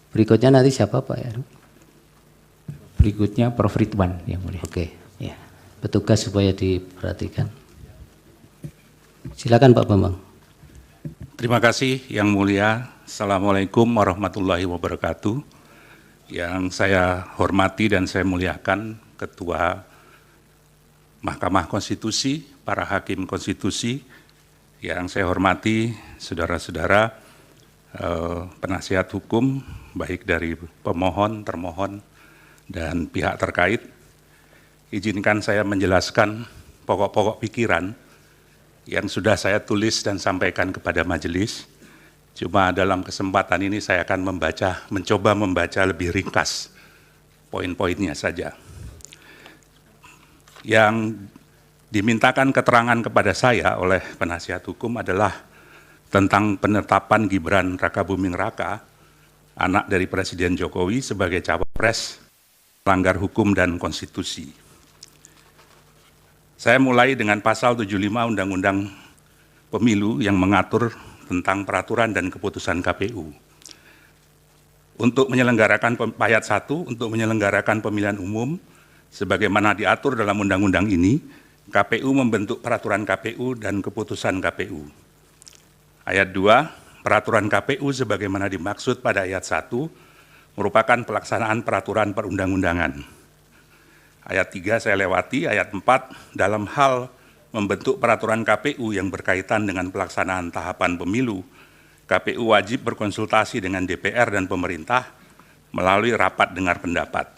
Berikutnya nanti siapa Pak Heru? Berikutnya Prof. Ridwan yang mulia. Oke, ya. Petugas supaya diperhatikan. Silakan Pak Bambang. Terima kasih Yang Mulia. Assalamualaikum warahmatullahi wabarakatuh. Yang saya hormati dan saya muliakan Ketua Mahkamah Konstitusi, para Hakim Konstitusi, yang saya hormati saudara-saudara penasihat hukum, baik dari pemohon, termohon, dan pihak terkait. Izinkan saya menjelaskan pokok-pokok pikiran yang sudah saya tulis dan sampaikan kepada majelis. Cuma dalam kesempatan ini saya akan mencoba membaca lebih ringkas poin-poinnya saja. Yang dimintakan keterangan kepada saya oleh penasihat hukum adalah tentang penetapan Gibran Rakabuming Raka, anak dari Presiden Jokowi, sebagai cawapres melanggar hukum dan konstitusi. Saya mulai dengan pasal 75 Undang-Undang Pemilu yang mengatur tentang peraturan dan keputusan KPU. Untuk menyelenggarakan ayat 1, untuk menyelenggarakan pemilihan umum, sebagaimana diatur dalam undang-undang ini, KPU membentuk peraturan KPU dan keputusan KPU. Ayat 2, peraturan KPU sebagaimana dimaksud pada ayat 1, merupakan pelaksanaan peraturan perundang-undangan. Ayat 3 saya lewati, ayat 4, dalam hal membentuk peraturan KPU yang berkaitan dengan pelaksanaan tahapan pemilu, KPU wajib berkonsultasi dengan DPR dan pemerintah melalui rapat dengar pendapat.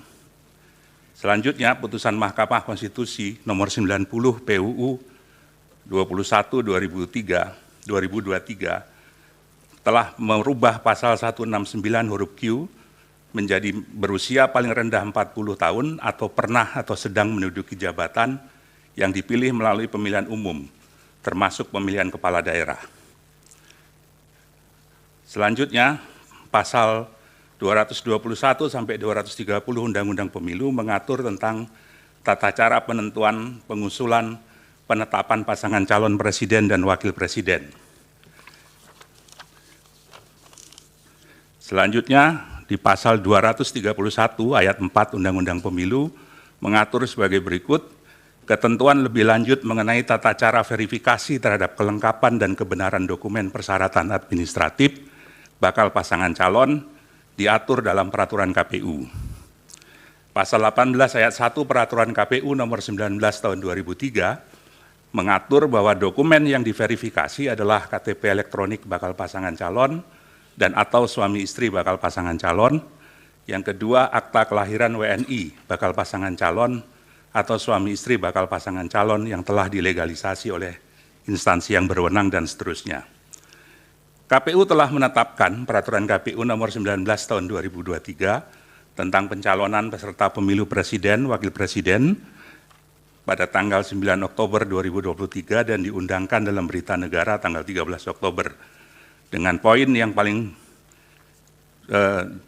Selanjutnya, putusan Mahkamah Konstitusi nomor 90 PUU 21/2023 telah merubah pasal 169 huruf Q menjadi berusia paling rendah 40 tahun atau pernah atau sedang menduduki jabatan yang dipilih melalui pemilihan umum, termasuk pemilihan kepala daerah. Selanjutnya, pasal 221 sampai 230 Undang-Undang Pemilu mengatur tentang tata cara penentuan, pengusulan, penetapan pasangan calon presiden dan wakil presiden. Selanjutnya, di pasal 231 ayat 4 Undang-Undang Pemilu mengatur sebagai berikut, ketentuan lebih lanjut mengenai tata cara verifikasi terhadap kelengkapan dan kebenaran dokumen persyaratan administratif bakal pasangan calon diatur dalam peraturan KPU. Pasal 18 ayat 1 peraturan KPU nomor 19 tahun 2003 mengatur bahwa dokumen yang diverifikasi adalah KTP elektronik bakal pasangan calon dan atau suami istri bakal pasangan calon. Yang kedua, akta kelahiran WNI bakal pasangan calon atau suami istri bakal pasangan calon yang telah dilegalisasi oleh instansi yang berwenang dan seterusnya. KPU telah menetapkan peraturan KPU nomor 19 tahun 2023 tentang pencalonan peserta pemilu presiden, wakil presiden pada tanggal 9 Oktober 2023 dan diundangkan dalam berita negara tanggal 13 Oktober. Dengan poin yang paling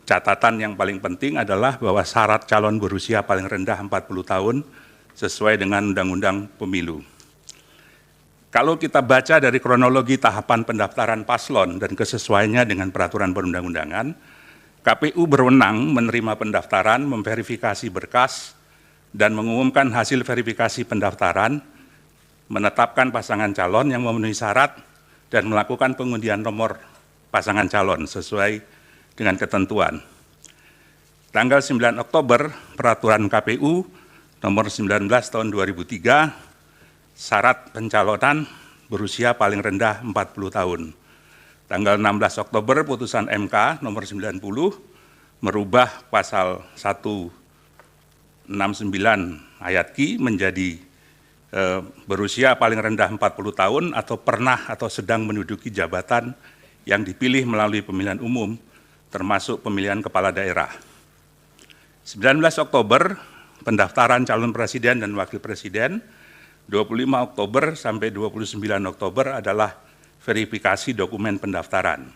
catatan yang paling penting adalah bahwa syarat calon berusia paling rendah 40 tahun sesuai dengan Undang-Undang Pemilu. Kalau kita baca dari kronologi tahapan pendaftaran paslon dan kesesuaiannya dengan peraturan perundang-undangan, KPU berwenang menerima pendaftaran, memverifikasi berkas, dan mengumumkan hasil verifikasi pendaftaran, menetapkan pasangan calon yang memenuhi syarat, dan melakukan pengundian nomor pasangan calon sesuai dengan ketentuan. Tanggal 9 Oktober, peraturan KPU nomor 19 tahun 2003, syarat pencalonan berusia paling rendah 40 tahun. Tanggal 16 Oktober, putusan MK nomor 90 merubah pasal 169 ayat Q menjadi berusia paling rendah 40 tahun atau pernah atau sedang menduduki jabatan yang dipilih melalui pemilihan umum, termasuk pemilihan kepala daerah. 19 Oktober, pendaftaran calon presiden dan wakil presiden. 25 Oktober sampai 29 Oktober adalah verifikasi dokumen pendaftaran.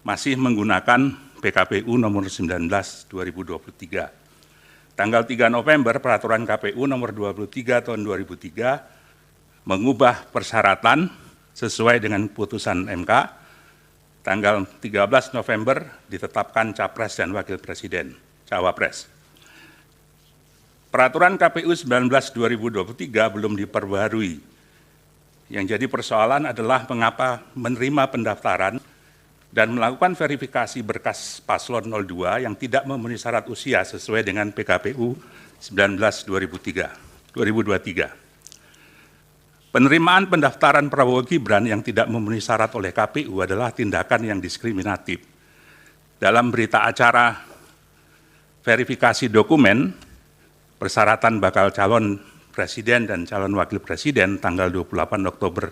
Masih menggunakan PKPU nomor 19 2023. Tanggal 3 November, peraturan KPU nomor 23 tahun 2003 mengubah persyaratan sesuai dengan putusan MK. tanggal 13 November ditetapkan Capres dan Wakil Presiden, Cawapres. Peraturan KPU 19/2023 belum diperbaharui. Yang jadi persoalan adalah mengapa menerima pendaftaran dan melakukan verifikasi berkas paslon 02 yang tidak memenuhi syarat usia sesuai dengan PKPU 19/2023. Penerimaan pendaftaran Prabowo Gibran yang tidak memenuhi syarat oleh KPU adalah tindakan yang diskriminatif. Dalam berita acara verifikasi dokumen persyaratan bakal calon presiden dan calon wakil presiden tanggal 28 Oktober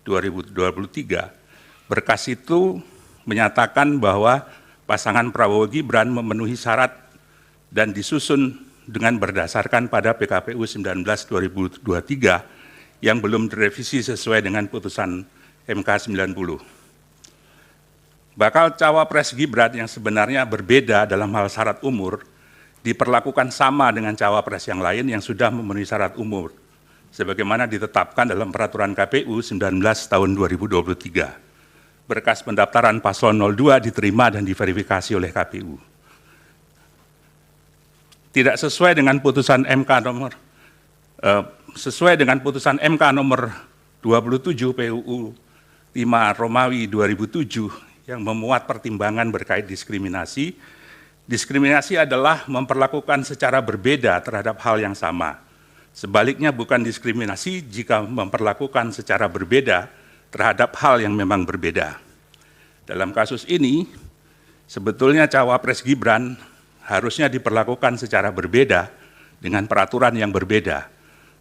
2023, berkas itu menyatakan bahwa pasangan Prabowo Gibran memenuhi syarat dan disusun dengan berdasarkan pada PKPU 19/2023 yang belum direvisi sesuai dengan putusan MK 90. Bakal cawapres Gibran yang sebenarnya berbeda dalam hal syarat umur diperlakukan sama dengan cawapres yang lain yang sudah memenuhi syarat umur, sebagaimana ditetapkan dalam Peraturan KPU 19 tahun 2023. Berkas pendaftaran paslon 02 diterima dan diverifikasi oleh KPU. Tidak sesuai dengan putusan MK nomor 27 PUU 5 Romawi 2007 yang memuat pertimbangan berkait diskriminasi. Diskriminasi adalah memperlakukan secara berbeda terhadap hal yang sama. Sebaliknya bukan diskriminasi jika memperlakukan secara berbeda terhadap hal yang memang berbeda. Dalam kasus ini, sebetulnya cawapres Gibran harusnya diperlakukan secara berbeda dengan peraturan yang berbeda.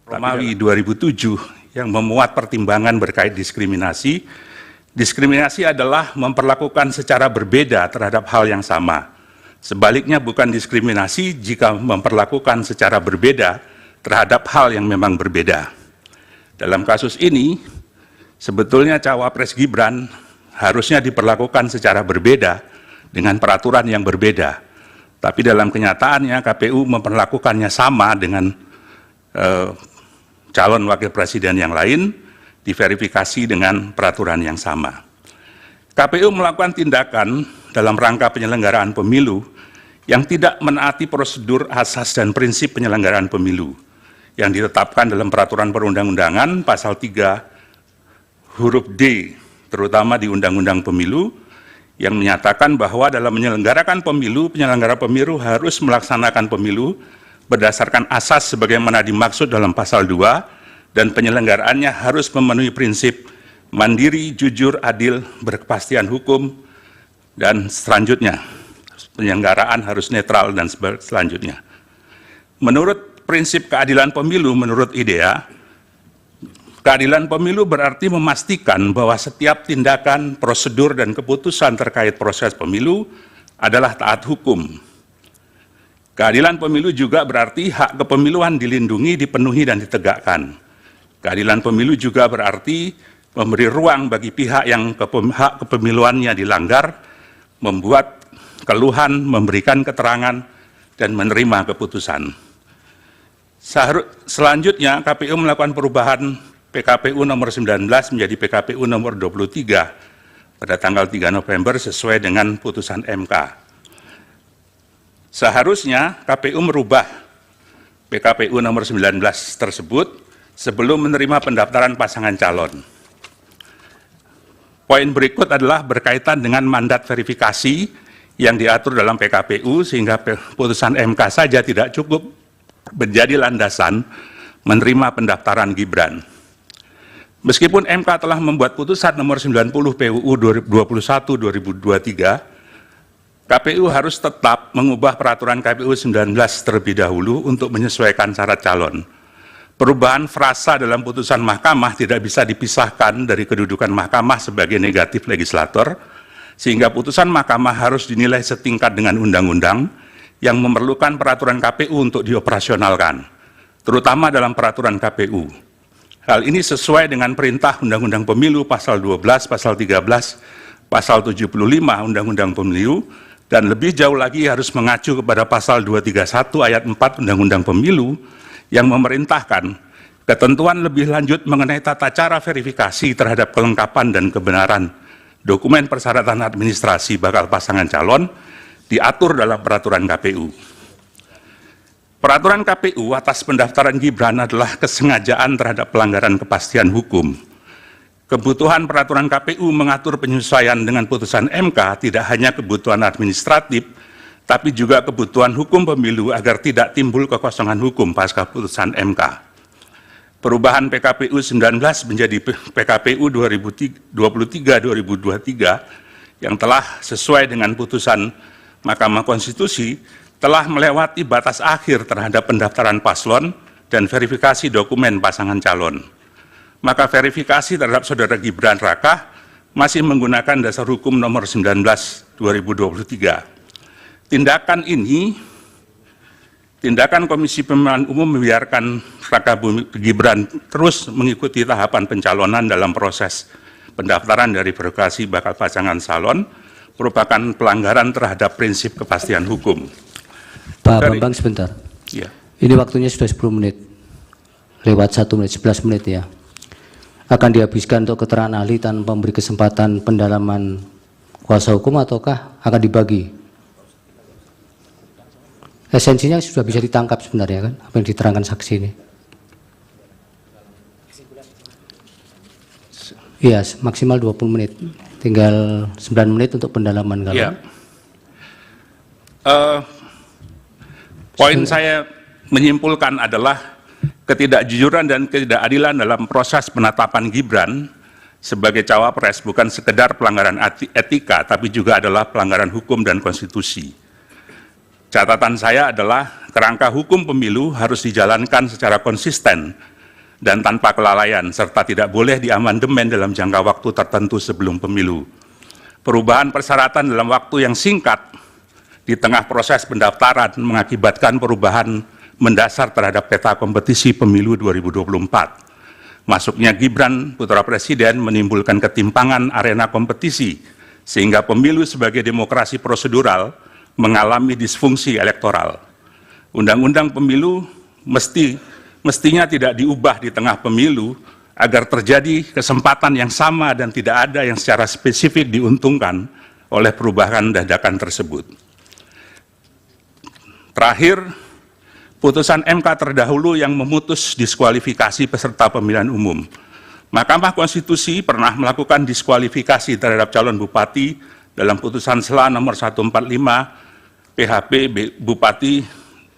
Romawi 2007 yang memuat pertimbangan berkait diskriminasi. Diskriminasi adalah memperlakukan secara berbeda terhadap hal yang sama. Sebaliknya bukan diskriminasi jika memperlakukan secara berbeda terhadap hal yang memang berbeda. Dalam kasus ini, sebetulnya cawapres Gibran harusnya diperlakukan secara berbeda dengan peraturan yang berbeda. Tapi dalam kenyataannya KPU memperlakukannya sama dengan calon wakil presiden yang lain, diverifikasi dengan peraturan yang sama. KPU melakukan tindakan dalam rangka penyelenggaraan pemilu yang tidak menaati prosedur asas dan prinsip penyelenggaraan pemilu yang ditetapkan dalam peraturan perundang-undangan pasal 3 huruf D, terutama di Undang-Undang Pemilu, yang menyatakan bahwa dalam menyelenggarakan pemilu, penyelenggara pemilu harus melaksanakan pemilu berdasarkan asas sebagaimana dimaksud dalam pasal 2 dan penyelenggaraannya harus memenuhi prinsip mandiri, jujur, adil, berkepastian hukum, dan selanjutnya. Penyelenggaraan harus netral dan selanjutnya. Menurut prinsip keadilan pemilu, menurut IDEA, keadilan pemilu berarti memastikan bahwa setiap tindakan, prosedur, dan keputusan terkait proses pemilu adalah taat hukum. Keadilan pemilu juga berarti hak kepemiluan dilindungi, dipenuhi, dan ditegakkan. Keadilan pemilu juga berarti memberi ruang bagi pihak yang hak kepemiluannya dilanggar, membuat keluhan, memberikan keterangan, dan menerima keputusan. Selanjutnya, KPU melakukan perubahan PKPU nomor 19 menjadi PKPU nomor 23 pada tanggal 3 November sesuai dengan putusan MK. Seharusnya KPU merubah PKPU nomor 19 tersebut sebelum menerima pendaftaran pasangan calon. Poin berikut adalah berkaitan dengan mandat verifikasi yang diatur dalam PKPU sehingga putusan MK saja tidak cukup menjadi landasan menerima pendaftaran Gibran. Meskipun MK telah membuat putusan nomor 90 PUU 21/2023, KPU harus tetap mengubah peraturan KPU 19 terlebih dahulu untuk menyesuaikan syarat calon. Perubahan frasa dalam putusan mahkamah tidak bisa dipisahkan dari kedudukan mahkamah sebagai negatif legislator, sehingga putusan mahkamah harus dinilai setingkat dengan undang-undang yang memerlukan peraturan KPU untuk dioperasionalkan, terutama dalam peraturan KPU. Hal ini sesuai dengan perintah Undang-Undang Pemilu pasal 12, pasal 13, pasal 75 Undang-Undang Pemilu, dan lebih jauh lagi harus mengacu kepada pasal 231 ayat 4 Undang-Undang Pemilu yang memerintahkan ketentuan lebih lanjut mengenai tata cara verifikasi terhadap kelengkapan dan kebenaran dokumen persyaratan administrasi bakal pasangan calon diatur dalam peraturan KPU. Peraturan KPU atas pendaftaran Gibran adalah kesengajaan terhadap pelanggaran kepastian hukum. Kebutuhan peraturan KPU mengatur penyesuaian dengan putusan MK tidak hanya kebutuhan administratif, tapi juga kebutuhan hukum pemilu agar tidak timbul kekosongan hukum pasca putusan MK. Perubahan PKPU 19 menjadi PKPU 2023-2023 yang telah sesuai dengan putusan Mahkamah Konstitusi telah melewati batas akhir terhadap pendaftaran paslon dan verifikasi dokumen pasangan calon. Maka verifikasi terhadap Saudara Gibran Raka masih menggunakan dasar hukum nomor 19/2023. Tindakan Komisi Pemilihan Umum membiarkan Raka Gibran terus mengikuti tahapan pencalonan dalam proses pendaftaran dari verifikasi bakal pasangan calon merupakan pelanggaran terhadap prinsip kepastian hukum. Pak Bambang sebentar. Ya. Ini waktunya sudah 10 menit. Lewat 1 menit, 11 menit ya. Akan dihabiskan untuk keterangan ahli tanpa memberi kesempatan pendalaman kuasa hukum ataukah akan dibagi? Esensinya sudah bisa ditangkap sebenarnya kan, apa yang diterangkan saksi ini. Iya, maksimal 20 menit. Tinggal 9 menit untuk pendalaman kalau. Ya. Poin saya menyimpulkan adalah ketidakjujuran dan ketidakadilan dalam proses penetapan Gibran sebagai cawapres bukan sekedar pelanggaran etika, tapi juga adalah pelanggaran hukum dan konstitusi. Catatan saya adalah kerangka hukum pemilu harus dijalankan secara konsisten dan tanpa kelalaian, serta tidak boleh diamandemen dalam jangka waktu tertentu sebelum pemilu. Perubahan persyaratan dalam waktu yang singkat di tengah proses pendaftaran mengakibatkan perubahan mendasar terhadap peta kompetisi pemilu 2024. Masuknya Gibran putra presiden menimbulkan ketimpangan arena kompetisi, sehingga pemilu sebagai demokrasi prosedural mengalami disfungsi elektoral. Undang-undang pemilu mestinya tidak diubah di tengah pemilu agar terjadi kesempatan yang sama dan tidak ada yang secara spesifik diuntungkan oleh perubahan dadakan tersebut. Terakhir, putusan MK terdahulu yang memutus diskualifikasi peserta pemilihan umum. Mahkamah Konstitusi pernah melakukan diskualifikasi terhadap calon bupati dalam putusan SELA nomor 145 PHP Bupati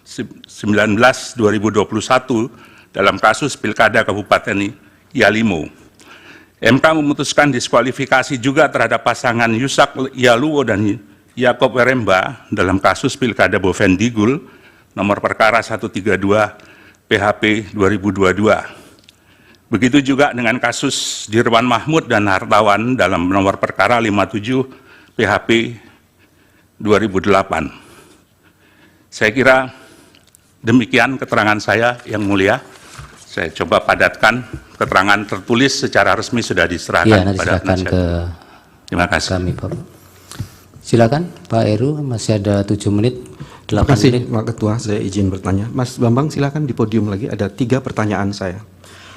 19/2021 dalam kasus Pilkada Kabupaten Yalimo. MK memutuskan diskualifikasi juga terhadap pasangan Yusak Yaluwo dan Yakob Weremba dalam kasus Pilkada Bovendigul nomor perkara 132 PHP 2022. Begitu juga dengan kasus Dirwan Mahmud dan Hartawan dalam nomor perkara 57 PHP 2008. Saya kira demikian keterangan saya, Yang Mulia. Saya coba padatkan, keterangan tertulis secara resmi sudah diserahkan kepada penasihat. Terima kasih. Kami, Pak. Silakan Pak Heru, masih ada 7 menit. Terima kasih Pak Ketua, saya izin bertanya. Mas Bambang silakan di podium lagi, ada 3 pertanyaan saya.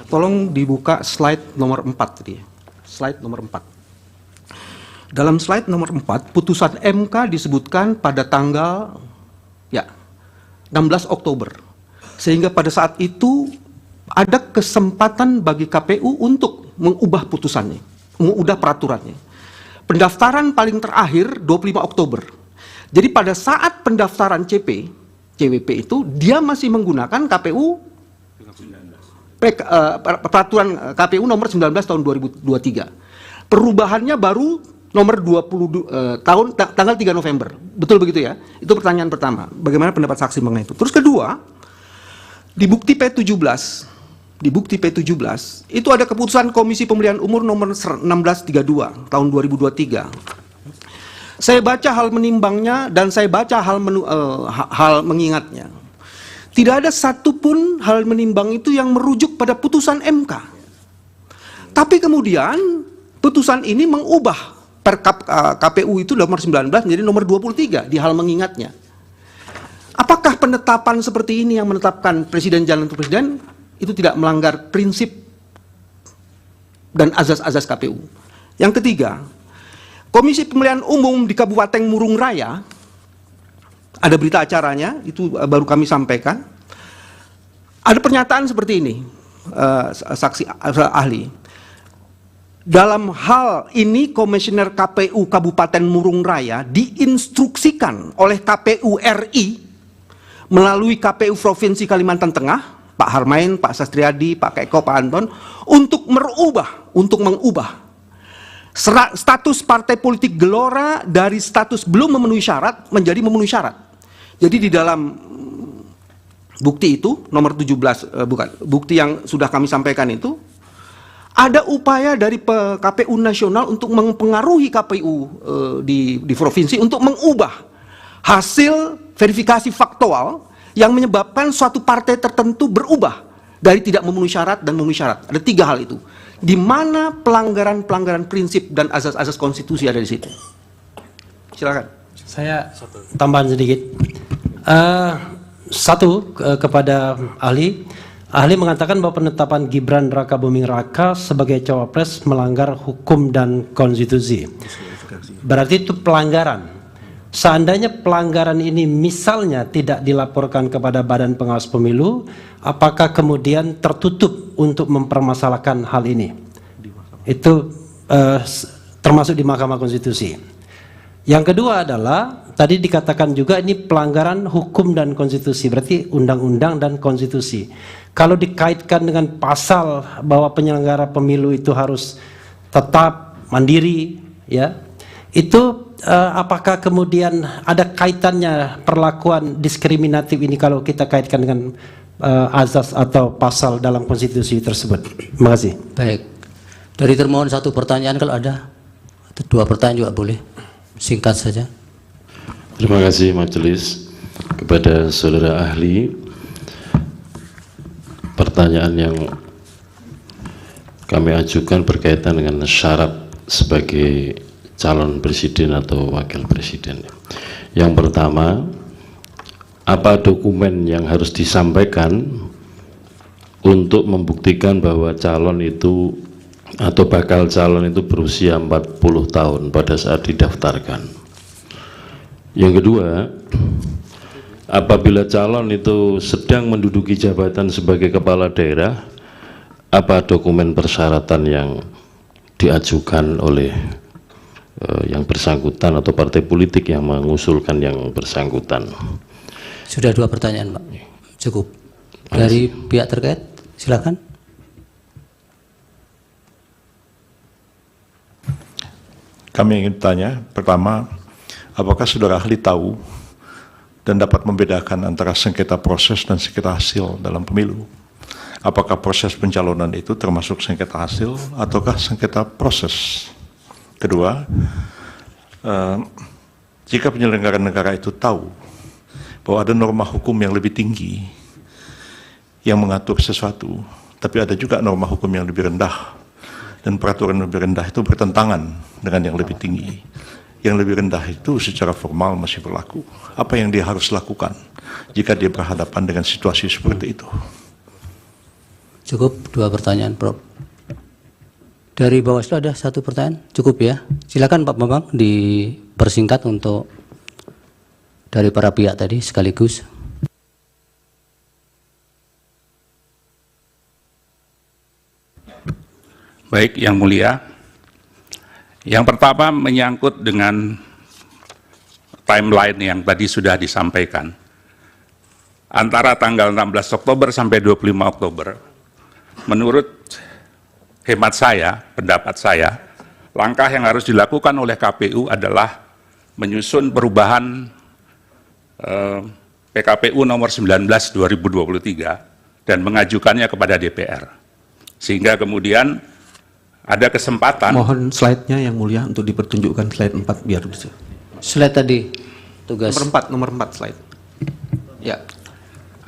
Tolong dibuka slide nomor 4 tadi. Slide nomor 4. Dalam slide nomor 4, putusan MK disebutkan pada tanggal 16 Oktober. Sehingga pada saat itu ada kesempatan bagi KPU untuk mengubah putusannya, mengubah peraturannya. Pendaftaran paling terakhir 25 Oktober. Jadi pada saat pendaftaran CWP itu dia masih menggunakan peraturan KPU nomor 19 tahun 2023. Perubahannya baru nomor 20 tanggal 3 November. Betul begitu ya? Itu pertanyaan pertama. Bagaimana pendapat saksi mengenai itu? Terus kedua, di bukti P17 itu ada keputusan Komisi Pemilihan Umum nomor 1632 tahun 2023. Saya baca hal menimbangnya dan saya baca hal mengingatnya. Tidak ada satupun hal menimbang itu yang merujuk pada putusan MK. Tapi kemudian putusan ini mengubah KPU itu nomor 19 menjadi nomor 23 di hal mengingatnya. Apakah penetapan seperti ini yang menetapkan presiden jalan untuk presiden itu tidak melanggar prinsip dan azas-azas KPU? Yang ketiga, Komisi Pemilihan Umum di Kabupaten Murung Raya, ada berita acaranya, itu baru kami sampaikan. Ada pernyataan seperti ini, saksi ahli. Dalam hal ini, Komisioner KPU Kabupaten Murung Raya diinstruksikan oleh KPU RI melalui KPU Provinsi Kalimantan Tengah, Pak Harmain, Pak Sastriadi, Pak Keko, Pak Anton, untuk mengubah status partai politik Gelora dari status belum memenuhi syarat menjadi memenuhi syarat. Jadi di dalam bukti itu, nomor 17, bukti yang sudah kami sampaikan itu, ada upaya dari KPU nasional untuk mempengaruhi KPU di provinsi untuk mengubah hasil verifikasi faktual yang menyebabkan suatu partai tertentu berubah dari tidak memenuhi syarat dan memenuhi syarat. Ada 3 hal itu. Di mana pelanggaran prinsip dan asas-asas konstitusi ada di situ. Silakan. Saya tambahan sedikit. Kepada ahli. Ahli mengatakan bahwa penetapan Gibran Raka Buming Raka sebagai cawapres melanggar hukum dan konstitusi. Berarti itu pelanggaran. Seandainya pelanggaran ini misalnya tidak dilaporkan kepada Badan Pengawas Pemilu, apakah kemudian tertutup untuk mempermasalahkan hal ini? Itu termasuk di Mahkamah Konstitusi. Yang kedua adalah, tadi dikatakan juga ini pelanggaran hukum dan konstitusi, berarti undang-undang dan konstitusi. Kalau dikaitkan dengan pasal bahwa penyelenggara pemilu itu harus tetap mandiri, ya, itu apakah kemudian ada kaitannya perlakuan diskriminatif ini kalau kita kaitkan dengan azas atau pasal dalam konstitusi tersebut? Terima kasih. Baik. Dari termohon 1 pertanyaan kalau ada, atau 2 pertanyaan juga boleh. Singkat saja. Terima kasih majelis. Kepada saudara ahli, pertanyaan yang kami ajukan berkaitan dengan syarat sebagai calon presiden atau wakil presiden. Yang pertama, apa dokumen yang harus disampaikan untuk membuktikan bahwa calon itu atau bakal calon itu berusia 40 tahun pada saat didaftarkan. Yang kedua, apabila calon itu sedang menduduki jabatan sebagai kepala daerah, apa dokumen persyaratan yang diajukan oleh yang bersangkutan atau partai politik yang mengusulkan yang bersangkutan? Sudah 2 pertanyaan, Pak. Cukup. Dari pihak terkait, silakan. Kami ingin tanya, pertama, apakah saudara ahli tahu dan dapat membedakan antara sengketa proses dan sengketa hasil dalam pemilu? Apakah proses pencalonan itu termasuk sengketa hasil ataukah sengketa proses? Kedua, jika penyelenggara negara itu tahu bahwa ada norma hukum yang lebih tinggi yang mengatur sesuatu, tapi ada juga norma hukum yang lebih rendah, dan peraturan lebih rendah itu bertentangan dengan yang lebih tinggi. Yang lebih rendah itu secara formal masih berlaku. Apa yang dia harus lakukan jika dia berhadapan dengan situasi seperti itu? Cukup 2 pertanyaan, Prof. Dari Bawaslu ada 1 pertanyaan, cukup ya. Silakan Pak Bambang dipersingkat untuk dari para pihak tadi sekaligus. Baik, Yang Mulia. Yang pertama menyangkut dengan timeline yang tadi sudah disampaikan. Antara tanggal 16 Oktober sampai 25 Oktober, menurut hemat saya, pendapat saya, langkah yang harus dilakukan oleh KPU adalah menyusun perubahan PKPU nomor 19 2023 dan mengajukannya kepada DPR. Sehingga kemudian ada kesempatan. Mohon slide-nya yang mulia untuk dipertunjukkan slide 4 biar bisa. Slide tadi, tugas. Nomor 4 slide. Ya.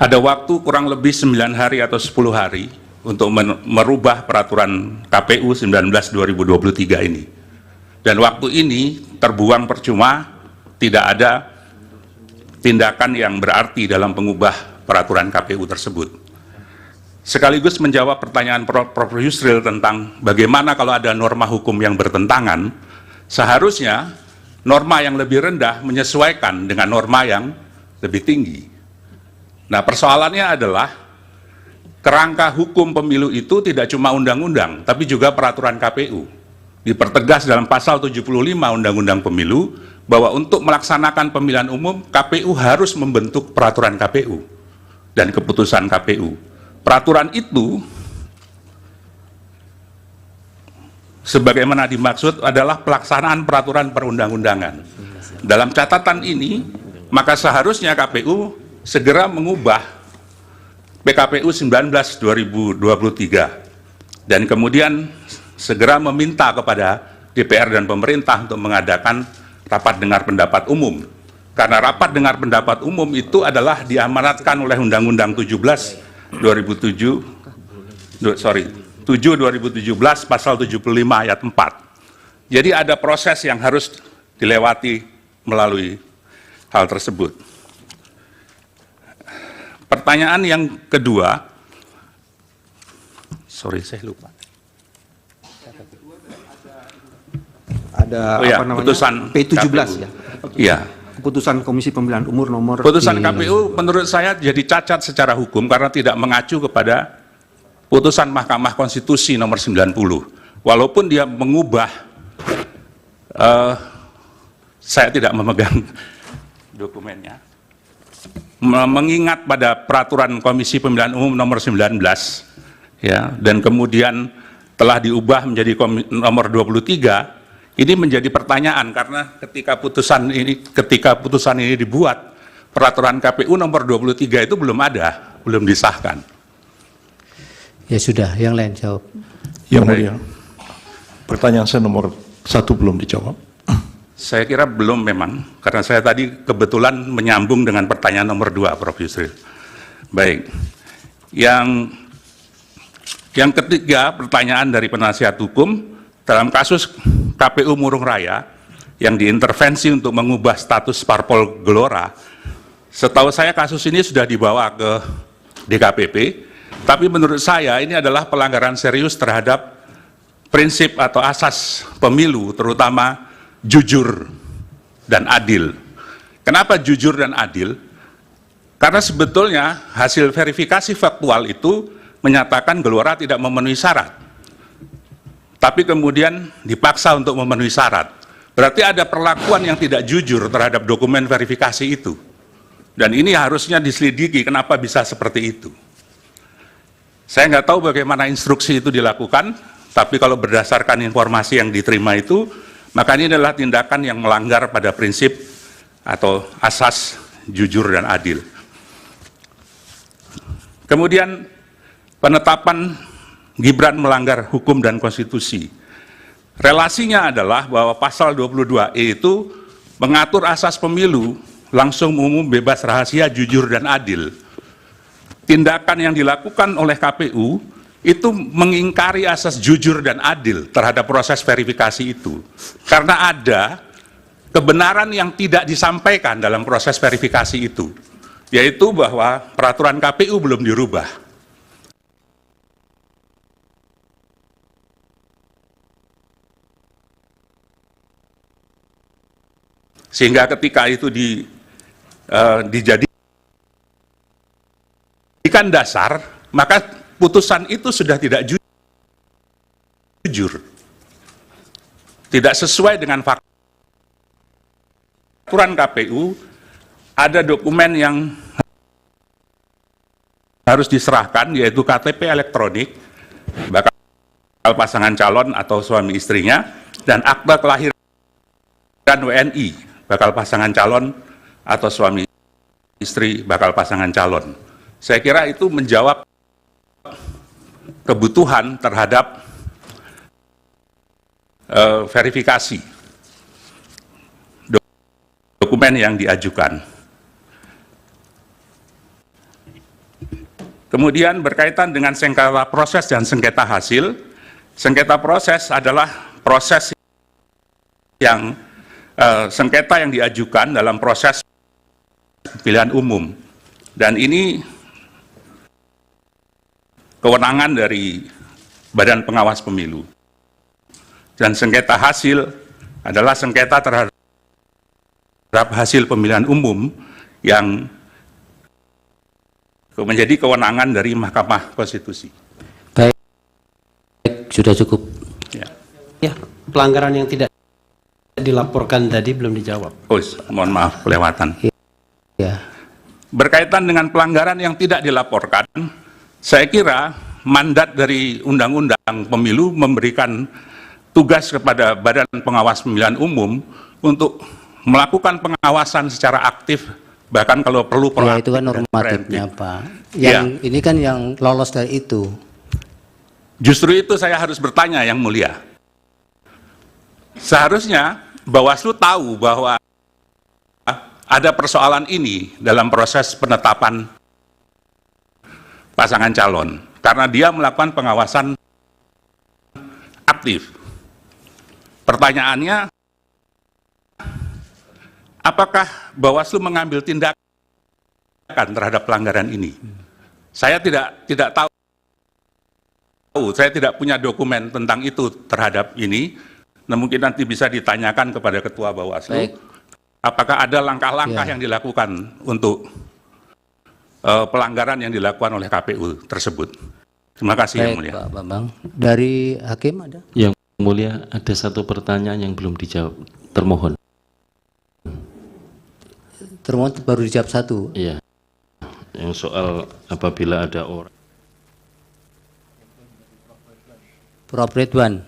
Ada waktu kurang lebih 9 hari atau 10 hari untuk merubah peraturan KPU 19 2023 ini. Dan waktu ini terbuang percuma, tidak ada tindakan yang berarti dalam mengubah peraturan KPU tersebut. Sekaligus menjawab pertanyaan Prof. Yusril tentang bagaimana kalau ada norma hukum yang bertentangan, seharusnya norma yang lebih rendah menyesuaikan dengan norma yang lebih tinggi. Nah, persoalannya adalah kerangka hukum pemilu itu tidak cuma undang-undang, tapi juga peraturan KPU. Dipertegas dalam pasal 75 Undang-Undang Pemilu bahwa untuk melaksanakan pemilihan umum, KPU harus membentuk peraturan KPU dan keputusan KPU. Peraturan itu, sebagaimana dimaksud, adalah pelaksanaan peraturan perundang-undangan. Dalam catatan ini, maka seharusnya KPU segera mengubah PKPU 19/2023 dan kemudian segera meminta kepada DPR dan pemerintah untuk mengadakan rapat dengar pendapat umum. Karena rapat dengar pendapat umum itu adalah diamanatkan oleh Undang-Undang 7/2017 pasal 75 ayat 4. Jadi ada proses yang harus dilewati melalui hal tersebut. Pertanyaan yang kedua, saya lupa. Ada putusan P17 KPU. ya. Iya. Keputusan Komisi Pemilihan Umum nomor Putusan KPU menurut saya jadi cacat secara hukum karena tidak mengacu kepada putusan Mahkamah Konstitusi nomor 90. Walaupun dia mengubah, saya tidak memegang dokumennya, mengingat pada peraturan Komisi Pemilihan Umum nomor 19, ya, dan kemudian telah diubah menjadi nomor 23. Ini menjadi pertanyaan karena ketika putusan ini dibuat, peraturan KPU nomor 23 itu belum ada, belum disahkan. Ya sudah, yang lain jawab. Yang mulia, pertanyaan saya nomor 1 belum dijawab. Saya kira belum memang, karena saya tadi kebetulan menyambung dengan pertanyaan nomor 2, Prof. Yusril. Baik, yang ketiga pertanyaan dari penasihat hukum, dalam kasus KPU Murung Raya yang diintervensi untuk mengubah status parpol Gelora, setahu saya kasus ini sudah dibawa ke DKPP, tapi menurut saya ini adalah pelanggaran serius terhadap prinsip atau asas pemilu, terutama jujur dan adil. Kenapa jujur dan adil? Karena sebetulnya hasil verifikasi faktual itu menyatakan Gelora tidak memenuhi syarat, tapi kemudian dipaksa untuk memenuhi syarat. Berarti ada perlakuan yang tidak jujur terhadap dokumen verifikasi itu. Dan ini harusnya diselidiki kenapa bisa seperti itu. Saya nggak tahu bagaimana instruksi itu dilakukan, tapi kalau berdasarkan informasi yang diterima itu, maka ini adalah tindakan yang melanggar pada prinsip atau asas jujur dan adil. Kemudian penetapan Gibran melanggar hukum dan konstitusi. Relasinya adalah bahwa pasal 22E itu mengatur asas pemilu langsung, umum, bebas, rahasia, jujur, dan adil. Tindakan yang dilakukan oleh KPU itu mengingkari asas jujur dan adil terhadap proses verifikasi itu. Karena ada kebenaran yang tidak disampaikan dalam proses verifikasi itu, yaitu bahwa peraturan KPU belum dirubah. Sehingga ketika itu dijadikan dasar, maka putusan itu sudah tidak jujur, tidak sesuai dengan fakta. Peraturan KPU ada dokumen yang harus diserahkan, yaitu KTP elektronik, bakal pasangan calon atau suami istrinya, dan akta kelahiran WNI, bakal pasangan calon atau suami istri bakal pasangan calon. Saya kira itu menjawab kebutuhan terhadap verifikasi dokumen yang diajukan. Kemudian berkaitan dengan sengketa proses dan sengketa hasil. Sengketa proses adalah proses yang sengketa yang diajukan dalam proses pemilihan umum, dan ini kewenangan dari Badan Pengawas Pemilu. Dan sengketa hasil adalah sengketa terhadap hasil pemilihan umum yang menjadi kewenangan dari Mahkamah Konstitusi. Baik, sudah cukup. Ya. Ya, pelanggaran yang tidak dilaporkan tadi belum dijawab. Oh, mohon maaf, kelewatan. Ya. Berkaitan dengan pelanggaran yang tidak dilaporkan, saya kira mandat dari Undang-Undang Pemilu memberikan tugas kepada Badan Pengawas Pemilihan Umum untuk melakukan pengawasan secara aktif, bahkan kalau perlu Ya, proaktif. itu kan dan normatifnya, preventif. Pak. Yang Ya. ini kan yang lolos dari itu. Justru itu saya harus bertanya, Yang Mulia. Seharusnya Bawaslu tahu bahwa ada persoalan ini dalam proses penetapan pasangan calon, karena dia melakukan pengawasan aktif. Pertanyaannya, apakah Bawaslu mengambil tindakan terhadap pelanggaran ini? Saya tidak tahu, saya tidak punya dokumen tentang itu terhadap ini. Nah, mungkin nanti bisa ditanyakan kepada Ketua Bawaslu. Baik. Apakah ada langkah-langkah Ya. yang dilakukan untuk pelanggaran yang dilakukan oleh KPU tersebut? Terima kasih, Yang Baik, Mulia. Pak Bambang. Dari Hakim ada? Yang Mulia, ada satu pertanyaan yang belum dijawab. Termohon. Termohon baru dijawab satu. Iya. Yang soal apabila ada orang Prof. Ridwan.